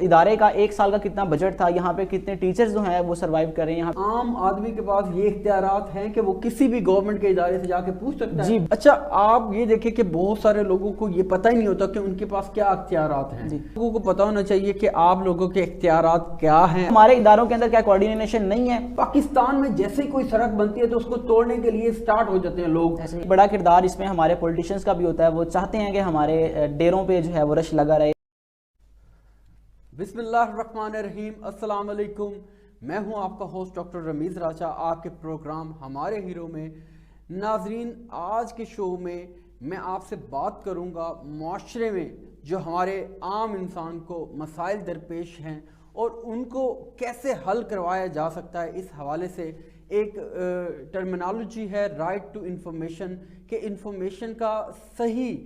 ادارے کا ایک سال کا کتنا بجٹ تھا, یہاں پہ کتنے ٹیچرز جو ہیں وہ سروائیو کر رہے ہیں. عام آدمی کے پاس یہ اختیارات ہیں کہ وہ کسی بھی گورنمنٹ کے ادارے سے جا کے پوچھ سکتا ہے. جی اچھا, آپ یہ دیکھیں کہ بہت سارے لوگوں کو یہ پتہ ہی نہیں ہوتا کہ ان کے پاس کیا اختیارات ہیں. لوگوں کو پتہ ہونا چاہیے کہ آپ لوگوں کے اختیارات کیا ہیں. ہمارے اداروں کے اندر کیا کوارڈینیشن نہیں ہے. پاکستان میں جیسے ہی کوئی سڑک بنتی ہے تو اس کو توڑنے کے لیے سٹارٹ ہو جاتے ہیں لوگ. بڑا کردار اس میں ہمارے پولیٹیشنز کا بھی ہوتا ہے, وہ چاہتے ہیں کہ ہمارے ڈیروں پہ جو ہے وہ رش لگا رہے. بسم اللہ الرحمن الرحیم. السلام علیکم, میں ہوں آپ کا ہوسٹ ڈاکٹر رمیز راجہ, آپ کے پروگرام ہمارے ہیرو میں. ناظرین, آج کے شو میں آپ سے بات کروں گا معاشرے میں جو ہمارے عام انسان کو مسائل درپیش ہیں اور ان کو کیسے حل کروایا جا سکتا ہے. اس حوالے سے ایک ٹرمینالوجی ہے رائٹ ٹو انفارمیشن, کہ انفارمیشن کا صحیح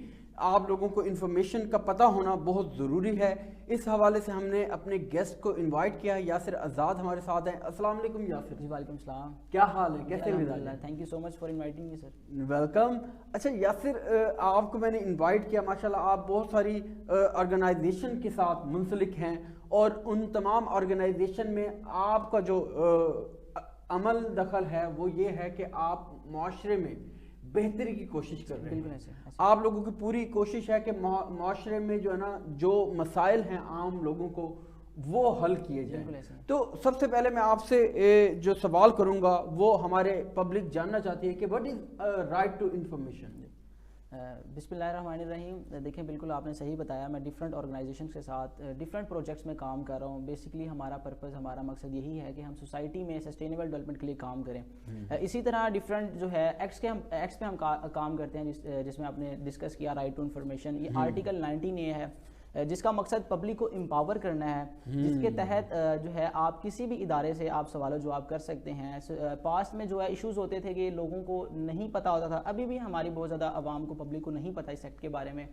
آپ لوگوں کو انفارمیشن کا پتہ ہونا بہت ضروری ہے. اس حوالے سے ہم نے اپنے گیسٹ کو انوائٹ کیا ہے. یاسر آزاد ہمارے ساتھ ہیں. السلام علیکم یاسر. جی وعلیکم السلام. کیا حال ہے, کیسے مزاج ہیں؟ Thank you so much for inviting me sir. Welcome. اچھا یاسر, آپ کو میں نے انوائٹ کیا, ماشاءاللہ آپ بہت ساری آرگنائزیشن کے ساتھ منسلک ہیں اور ان تمام آرگنائزیشن میں آپ کا جو عمل دخل ہے وہ یہ ہے کہ آپ معاشرے میں بہتری کی کوشش کر رہے ہیں. آپ لوگوں کی پوری کوشش ہے کہ معاشرے میں جو ہے نا جو مسائل ہیں عام لوگوں کو وہ حل کیے جائیں. تو سب سے پہلے میں آپ سے جو سوال کروں گا وہ ہمارے پبلک جاننا چاہتی ہے کہ what is right to information. بسم اللہ الرحمن الرحیم. دیکھیں بالکل آپ نے صحیح بتایا, میں ڈفرینٹ آرگنائزیشنس کے ساتھ ڈفرینٹ پروجیکٹس میں کام کر رہا ہوں. بیسکلی ہمارا پرپز, ہمارا مقصد یہی ہے کہ ہم سوسائٹی میں سسٹینیبل ڈیولپمنٹ کے لیے کام کریں. اسی طرح ڈفرینٹ جو ہے ایکٹس پہ ہم کام کرتے ہیں, جس میں آپ نے ڈسکس کیا رائٹ ٹو انفارمیشن. یہ آرٹیکل 19A ہے جس کا مقصد پبلک کو امپاور کرنا ہے, جس کے تحت جو ہے آپ کسی بھی ادارے سے آپ سوال و جواب کر سکتے ہیں. پاسٹ میں جو ہے ایشوز ہوتے تھے کہ لوگوں کو نہیں پتہ ہوتا تھا, ابھی بھی ہماری بہت زیادہ عوام کو, پبلک کو نہیں پتہ اس ایکٹ کے بارے میں.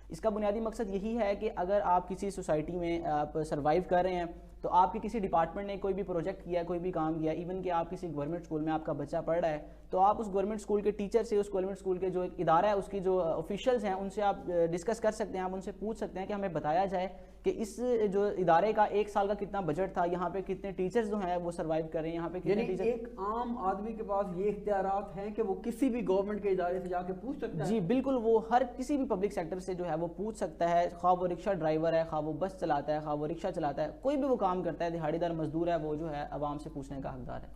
اس کا بنیادی مقصد یہی ہے کہ اگر آپ کسی سوسائٹی میں آپ سروائیو کر رہے ہیں تو آپ کی کسی ڈپارٹمنٹ نے کوئی بھی پروجیکٹ کیا, کوئی بھی کام کیا, ایون کہ آپ کسی گورنمنٹ اسکول میں آپ کا بچہ پڑھ رہا ہے, تو آپ اس گورنمنٹ اسکول کے ٹیچر سے, اس گورنمنٹ اسکول کے جو ایک ادارہ ہے اس کی جو آفیشلز ہیں ان سے آپ ڈسکس کر سکتے ہیں. آپ ان سے پوچھ سکتے ہیں کہ ہمیں بتایا جائے کہ اس جو ادارے کا ایک سال کا کتنا بجٹ تھا, یہاں پہ کتنے ٹیچرز جو ہیں وہ سروائیو کر رہے ہیں, یہاں پہ کتنے ٹیچر. ایک عام آدمی کے پاس یہ اختیارات ہیں کہ وہ کسی بھی گورنمنٹ کے ادارے سے جا کے پوچھ سکتا ہے. جی بالکل, وہ ہر کسی بھی پبلک سیکٹر سے جو ہے وہ پوچھ سکتا ہے, خواہ وہ رکشہ ڈرائیور ہے, خواہ وہ بس چلاتا ہے, خواہ وہ رکشہ چلاتا ہے, کوئی بھی وہ کام کرتا ہے, دہاڑی دار مزدور ہے, وہ جو ہے عوام سے پوچھنے کا حقدار ہے,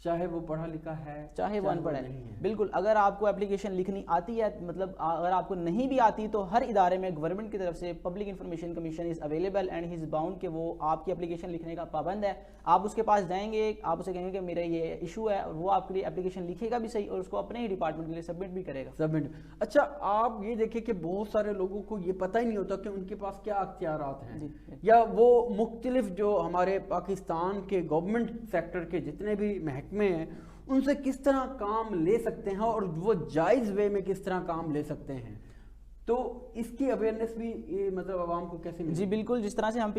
چاہے وہ پڑھا لکھا ہے چاہے وہ ان پڑھ ہے. بالکل, اگر آپ کو اپلیکیشن لکھنی آتی ہے, مطلب اگر آپ کو نہیں بھی آتی تو ہر ادارے میں گورنمنٹ کی طرف سے public information commission is available and he is bound کہ وہ آپ کی اپلیکیشن لکھنے کا پابند ہے. آپ اس کے پاس جائیں گے, آپ اسے کہیں گے کہ میرا یہ ایشو ہے, اور وہ آپ کے لیے اپلیکیشن لکھے گا بھی صحیح اور اس کو اپنے ہی ڈپارٹمنٹ کے لیے سبمٹ بھی کرے گا. اچھا, آپ یہ دیکھیں کہ بہت سارے لوگوں کو یہ پتہ ہی نہیں ہوتا کہ ان کے پاس کیا اختیارات ہیں, یا وہ مختلف جو ہمارے پاکستان کے گورنمنٹ سیکٹر کے جتنے بھی محکمے ہیں ان سے کس طرح کام لے سکتے ہیں اور وہ جائز وے میں کس طرح کام لے سکتے ہیں. تو اس کی اویئرنیس بھی مطلب عوام کو کیسے ملے؟ جی بالکل, جس طرح سے ہم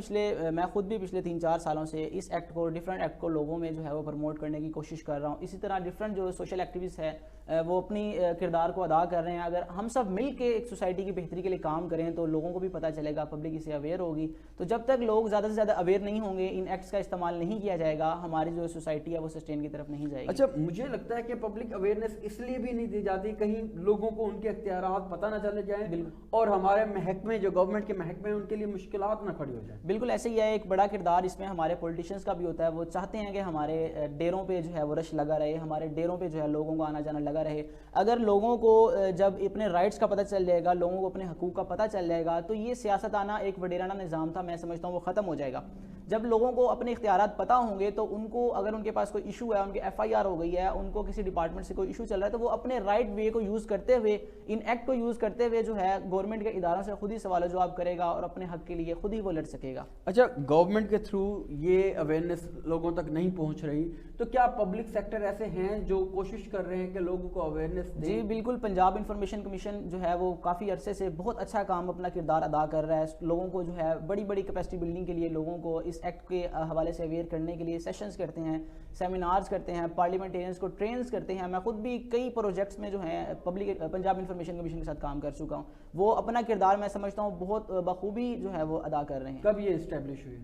میں خود بھی پچھلے 3-4 سالوں سے اس ایکٹ کو, ڈفرینٹ ایکٹ کو لوگوں میں جو ہے وہ پروموٹ کرنے کی کوشش کر رہا ہوں. اسی طرح ڈفرینٹ جو سوشل ایکٹیوسٹ ہے وہ اپنی کردار کو ادا کر رہے ہیں. اگر ہم سب مل کے ایک سوسائٹی کی بہتری کے لیے کام کریں تو لوگوں کو بھی پتہ چلے گا, پبلک اسے اویئر ہوگی. تو جب تک لوگ زیادہ سے زیادہ اویئر نہیں ہوں گے, ان ایکٹس کا استعمال نہیں کیا جائے گا, ہماری جو سوسائٹی ہے وہ سسٹین کی طرف نہیں جائے گی. اچھا, مجھے لگتا ہے کہ پبلک اویئرنیس اس لیے بھی نہیں دی جاتی, کہیں لوگوں کو ان کے اختیارات پتہ نہ چلے جائیں اور ہمارے محکمے جو گورنمنٹ کے محکمے ان کے لیے مشکلات نہ کھڑی ہو جائیں. بالکل ایسے ہی ہے, ایک بڑا کردار اس میں ہمارے پولیٹیشنز کا بھی ہوتا ہے. وہ چاہتے ہیں کہ ہمارے ڈیروں پہ جو ہے وہ رش لگا رہے, ہمارے ڈیروں پہ جو ہے لوگوں کو آنا جانا لگا رہے. اگر لوگوں کو جب اپنے رائٹس کا پتہ چل جائے گا, لوگوں کو اپنے حقوق کا پتہ چل جائے گا, تو یہ سیاستانہ ایک وڈیرانہ نظام تھا, میں سمجھتا ہوں وہ ختم ہو جائے گا. جب لوگوں کو اپنے اختیارات پتہ ہوں گے تو ان کو, اگر ان کے پاس کوئی ایشو ہے, ان کے FIR ہو گئی ہے, ان کو کسی ڈپارٹمنٹ سے کوئی ایشو چل رہا ہے, تو وہ اپنے رائٹ وے کو یوز کرتے ہوئے, ان ایکٹ کو یوز کرتے ہوئے جو ہے گورنمنٹ کے اداروں سے خود ہی سوال و جواب کرے گا اور اپنے حق کے لیے خود ہی وہ لڑ سکے گا. اچھا, گورنمنٹ کے تھرو یہ اویئرنیس لوگوں تک نہیں پہنچ رہی, تو کیا پبلک سیکٹر ایسے ہیں جو کوشش کر رہے ہیں کہ لوگوں کو اویئرنیس دیں؟ جی بالکل, پنجاب انفارمیشن کمیشن جو ہے وہ کافی عرصے سے بہت اچھا کام, اپنا کردار ادا کر رہا ہے. لوگوں کو جو ہے بڑی بڑی کیپیسٹی بلڈنگ کے لیے لوگوں کو اس اس ایکٹ کے حوالے سے اویئر کرنے کے لیے سیشنز کرتے ہیں, سیمینارز کرتے ہیں, پارلیمنٹیرینز کو ٹرینز کرتے ہیں. میں خود بھی کئی پروجیکٹس میں جو ہیں پبلک پنجاب انفارمیشن کمیشن کے ساتھ کام کر چکا ہوں. وہ اپنا کردار میں سمجھتا ہوں بہت بخوبی جو ہے وہ ادا کر رہے ہیں. کب یہ اسٹیبلش ہوئی؟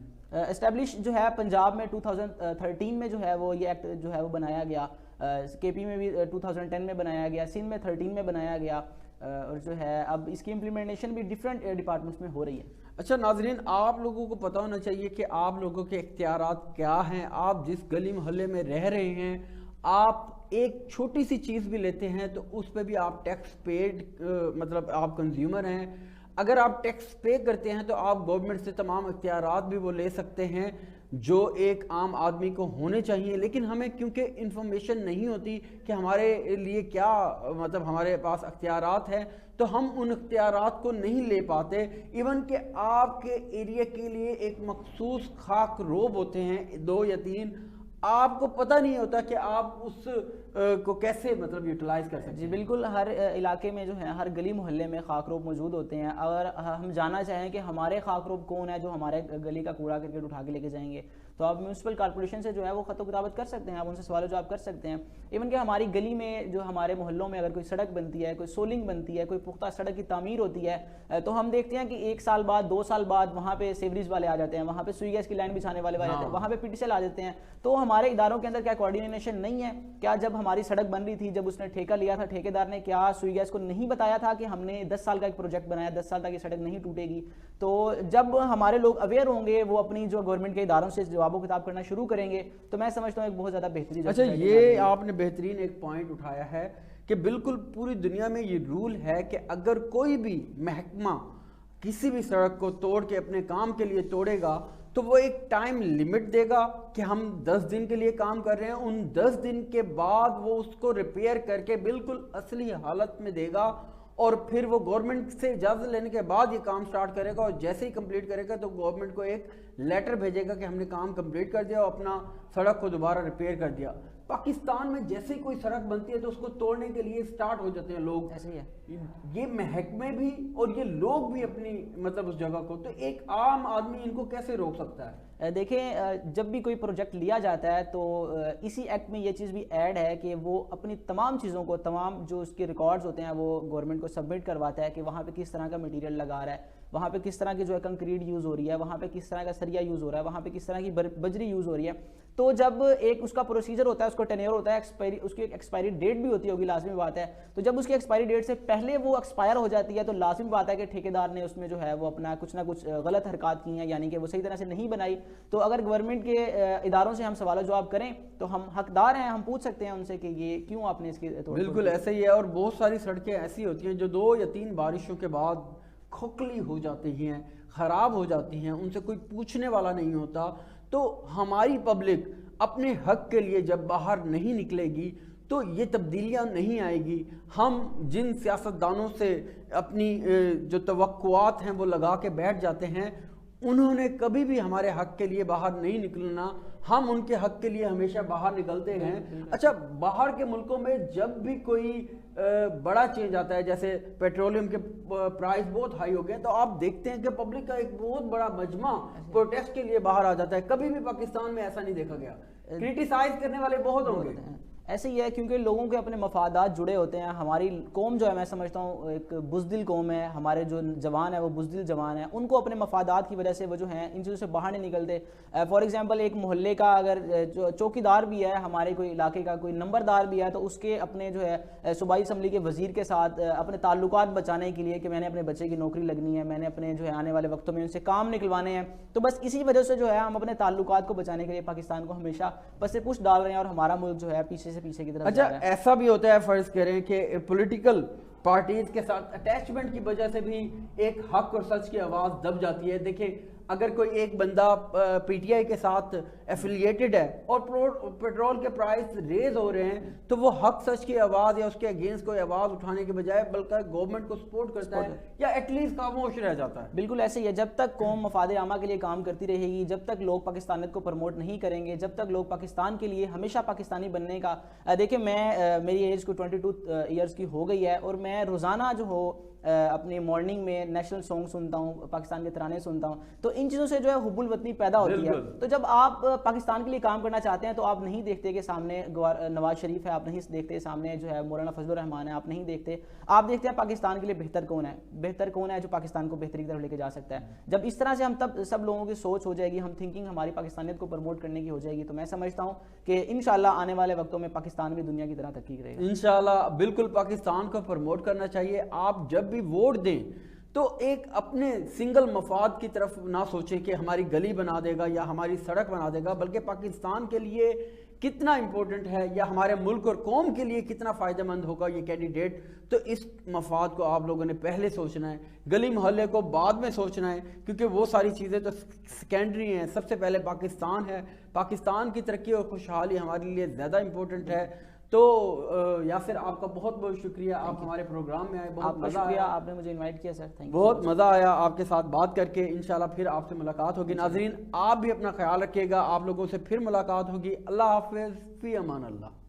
اسٹیبلش جو ہے پنجاب میں 2013 میں جو ہے وہ یہ ایکٹ جو ہے وہ بنایا گیا, کے پی میں بھی 2010 میں بنایا گیا, سندھ میں 13 میں بنایا گیا, اور جو ہے اب اس کی امپلیمنٹیشن بھی ڈفرینٹ ڈپارٹمنٹس میں ہو رہی ہے. اچھا ناظرین, آپ لوگوں کو پتہ ہونا چاہیے کہ آپ لوگوں کے اختیارات کیا ہیں. آپ جس گلی محلے میں رہ رہے ہیں, آپ ایک چھوٹی سی چیز بھی لیتے ہیں تو اس پہ بھی آپ ٹیکس پیڈ, مطلب آپ کنزیومر ہیں. اگر آپ ٹیکس پے کرتے ہیں تو آپ گورنمنٹ سے تمام اختیارات بھی وہ لے سکتے ہیں جو ایک عام آدمی کو ہونے چاہیے. لیکن ہمیں کیونکہ انفارمیشن نہیں ہوتی کہ ہمارے لیے کیا, مطلب ہمارے پاس اختیارات ہیں, تو ہم ان اختیارات کو نہیں لے پاتے. ایون کہ آپ کے ایریا کے لیے ایک مخصوص خاک روب ہوتے ہیں 2 یا 3, آپ کو پتہ نہیں ہوتا کہ آپ اس کو کیسے مطلب یوٹیلائز کر سکتے ہیں. جی بالکل, ہر علاقے میں جو ہے ہر گلی محلے میں خاک روب موجود ہوتے ہیں. اگر ہم جاننا چاہیں کہ ہمارے خاک روب کون ہے جو ہمارے گلی کا کوڑا کرکٹ اٹھا کے لے کے جائیں گے, تو آپ میونسپل کارپوریشن سے جو ہے وہ خط و کتابت کر سکتے ہیں, آپ ان سے سوال و جواب کر سکتے ہیں. ایون کہ ہماری گلی میں جو ہمارے محلوں میں اگر کوئی سڑک بنتی ہے, کوئی سولنگ بنتی ہے, کوئی پختہ سڑک کی تعمیر ہوتی ہے, تو ہم دیکھتے ہیں کہ 1 سال بعد 2 سال بعد وہاں پہ سیوریج والے آ جاتے ہیں, وہاں پہ سوئی گیس کی لائن بچھانے والے آ جاتے ہیں, وہاں پہ پی ٹی سی ایل آ جاتے ہیں. تو ہمارے اداروں کے اندر کیا کوارڈینیشن نہیں ہے؟ کیا جب ہماری سڑک بن رہی تھی, جب اس نے ٹھیکہ لیا تھا ٹھیکیدار نے, کیا سوئی گیس کو نہیں بتایا تھا کہ ہم نے 10 سال کا ایک پروجیکٹ بنایا, 10 سال تک یہ سڑک نہیں ٹوٹے گی؟ تو جب ہمارے لوگ اویئر ہوں گے, وہ اپنی جو گورنمنٹ کے اداروں سے جواب و خطاب کرنا شروع کریں گے, تو میں سمجھتا ہوں ایک بہت زیادہ بہتری. اچھا, یہ آپ نے بہترین ایک پوائنٹ اٹھایا ہے کہ بالکل پوری دنیا میں یہ رول ہے کہ اگر کوئی بھی محکمہ کسی بھی سڑک کو توڑ کے اپنے کام کے لیے توڑے گا تو وہ ایک ٹائم لیمٹ دے گا کہ ہم 10 دن کے لیے کام کر رہے ہیں. ان 10 دن کے بعد وہ اس کو ریپیئر کر کے بالکل اصلی حالت میں دے گا, اور پھر وہ گورنمنٹ سے اجازت لینے کے بعد یہ کام سٹارٹ کرے گا, اور جیسے ہی کمپلیٹ کرے گا تو گورنمنٹ کو ایک لیٹر بھیجے گا کہ ہم نے کام کمپلیٹ کر دیا اور اپنا سڑک کو دوبارہ ریپیئر کر دیا. پاکستان میں جیسے ہی کوئی سڑک بنتی ہے تو اس کو توڑنے کے لیے سٹارٹ ہو جاتے ہیں لوگ. ایسے ہی ہے, یہ محکمے بھی اور یہ لوگ بھی اپنی مطلب اس جگہ کو, تو ایک عام آدمی ان کو کیسے روک سکتا ہے؟ دیکھیں, جب بھی کوئی پروجیکٹ لیا جاتا ہے تو اسی ایکٹ میں یہ چیز بھی ایڈ ہے کہ وہ اپنی تمام چیزوں کو, تمام جو اس کے ریکارڈز ہوتے ہیں وہ گورنمنٹ کو سبمٹ کرواتا ہے کہ وہاں پہ کس طرح کا میٹیریل لگا رہا ہے, وہاں پہ کس طرح کی جو ہے کنکریٹ یوز ہو رہی ہے, وہاں پہ کس طرح کا سریا یوز ہو رہا ہے, وہاں پہ کس طرح کی بجری یوز ہو رہی ہے. تو جب ایک اس کا پروسیجر ہوتا ہے, اس کو ٹینیور ہوتا ہے, اس کی ایک ایکسپائری ڈیٹ بھی ہوتی ہوگی, لازمی بات ہے. تو جب اس کی ایکسپائری ڈیٹ سے پہلے وہ ایکسپائر ہو جاتی ہے تو لازمی بات ہے کہ ٹھیکیدار نے اس میں جو ہے وہ اپنا کچھ نہ کچھ غلط حرکات کی ہیں, یعنی کہ وہ صحیح طرح سے نہیں بنائی. تو اگر گورنمنٹ کے اداروں سے ہم سوال و جواب کریں تو ہم حقدار ہیں, ہم پوچھ سکتے ہیں ان سے کہ یہ کیوں آپ نے اس کی توڑ. بالکل ایسا ہی ہے, اور بہت ساری سڑکیں ایسی ہوتی ہیں جو 2 یا 3 بارشوں کے بعد کھوکھلی ہو جاتی ہیں, خراب ہو جاتی ہیں, ان سے کوئی پوچھنے والا نہیں ہوتا. تو ہماری پبلک اپنے حق کے لیے جب باہر نہیں نکلے گی تو یہ تبدیلیاں نہیں آئے گی. ہم جن سیاستدانوں سے اپنی جو توقعات ہیں وہ لگا کے بیٹھ جاتے ہیں, انہوں نے کبھی بھی ہمارے حق کے لیے باہر نہیں نکلنا, ہم ان کے حق کے لیے ہمیشہ باہر نکلتے ہیں. اچھا, باہر کے ملکوں میں جب بھی کوئی بڑا چینج آتا ہے, جیسے پیٹرولیم کے پرائز بہت ہائی ہو گئے, تو آپ دیکھتے ہیں کہ پبلک کا ایک بہت بڑا مجمع پروٹیسٹ کے لیے باہر آ جاتا ہے. کبھی بھی پاکستان میں ایسا نہیں دیکھا گیا. کرٹیسائز کرنے والے بہت ہوں گے. ایسے ہی ہے کیونکہ لوگوں کے اپنے مفادات جڑے ہوتے ہیں. ہماری قوم جو ہے, میں سمجھتا ہوں ایک بزدل قوم ہے, ہمارے جو جوان ہے وہ بزدل جوان ہیں, ان کو اپنے مفادات کی وجہ سے وہ جو ہیں ان چیزوں سے باہر نہیں نکلتے. فار ایگزامپل ایک محلے کا اگر چوکی دار بھی ہے, ہمارے کوئی علاقے کا کوئی نمبردار بھی ہے, تو اس کے اپنے جو ہے صوبائی اسمبلی کے وزیر کے ساتھ اپنے تعلقات بچانے کے لیے کہ میں نے اپنے بچے کی نوکری لگنی ہے, میں نے اپنے جو ہے آنے والے وقتوں میں ان سے کام نکلوانے ہیں, تو بس اسی وجہ سے جو ہے ہم اپنے تعلقات کو بچانے کے لیے پاکستان کو ہمیشہ پس سے پش ڈال رہے ہیں, اور ہمارا ملک جو ہے پیچھے سے پیچھے کی طرف جا رہا ہے. ایسا بھی ہوتا ہے, فرض کریں کہ پولیٹیکل پارٹیز کے ساتھ اٹیچمنٹ کی وجہ سے بھی ایک حق اور سچ کی آواز دب جاتی ہے. دیکھیں, اگر کوئی ایک بندہ پی ٹی آئی کے ساتھ ایفیلیٹڈ ہے اور پیٹرول کے پرائس ریز ہو رہے ہیں, تو وہ حق سچ کی آواز یا اس کے اگینسٹ کوئی آواز اٹھانے کے بجائے بلکہ گورنمنٹ کو سپورٹ کرتا ہے یا ایٹ لیسٹ خاموش رہ جاتا ہے. بالکل ایسے ہی ہے. جب تک قوم مفاد عامہ کے لیے کام کرتی رہے گی, جب تک لوگ پاکستانیت کو پروموٹ نہیں کریں گے, جب تک لوگ پاکستان کے لیے ہمیشہ پاکستانی بننے کا, دیکھیں میں میری ایج کو 22 ایئرس کی ہو گئی ہے, اور میں روزانہ جو ہو اپنی مارننگ میں نیشنل سانگ سنتا ہوں, پاکستان کے ترانے سنتا ہوں, تو ان چیزوں سے جو ہے حب الوطنی پیدا ہوتی ہے. تو جب آپ پاکستان کے لیے کام کرنا چاہتے ہیں تو آپ نہیں دیکھتے کہ سامنے نواز شریف ہے, آپ نہیں دیکھتے سامنے جو ہے مولانا فضل الرحمان ہے, آپ نہیں دیکھتے, آپ دیکھتے ہیں پاکستان کے لیے بہتر کون ہے جو پاکستان کو بہتری کی طرف لے کے جا سکتا ہے. جب اس طرح سے ہم تب سب لوگوں کی سوچ ہو جائے گی, ہم تھنکنگ ہماری پاکستانیت کو پروموٹ کرنے کی ہو جائے گی, تو میں سمجھتا ہوں کہ انشاءاللہ آنے والے وقتوں میں پاکستان بھی دنیا کی طرح ترقی کرے گا. انشاءاللہ بالکل پاکستان کو پروموٹ کرنا چاہیے. آپ جب بھی ووٹ دیں تو ایک اپنے سنگل مفاد کی طرف نہ سوچیں کہ ہماری گلی بنا دے گا یا ہماری سڑک بنا دے گا, بلکہ پاکستان کے لیے کتنا امپورٹنٹ ہے یا ہمارے ملک اور قوم کے لیے کتنا فائدہ مند ہوگا یہ کینڈیڈیٹ, تو اس مفاد کو آپ لوگوں نے پہلے سوچنا ہے, گلی محلے کو بعد میں سوچنا ہے, کیونکہ وہ ساری چیزیں تو سیکنڈری ہیں. سب سے پہلے پاکستان ہے, پاکستان کی ترقی اور خوشحالی ہمارے لیے زیادہ امپورٹنٹ ہے. تو یاسر آپ کا بہت بہت شکریہ, آپ ہمارے پروگرام میں آئے, بہت مزہ آیا, آپ نے مجھے انوائٹ کیا سر, بہت مزہ آیا آپ کے ساتھ بات کر کے. انشاءاللہ پھر آپ سے ملاقات ہوگی. ناظرین آپ بھی اپنا خیال رکھیے گا, آپ لوگوں سے پھر ملاقات ہوگی. اللہ حافظ, فی امان اللہ.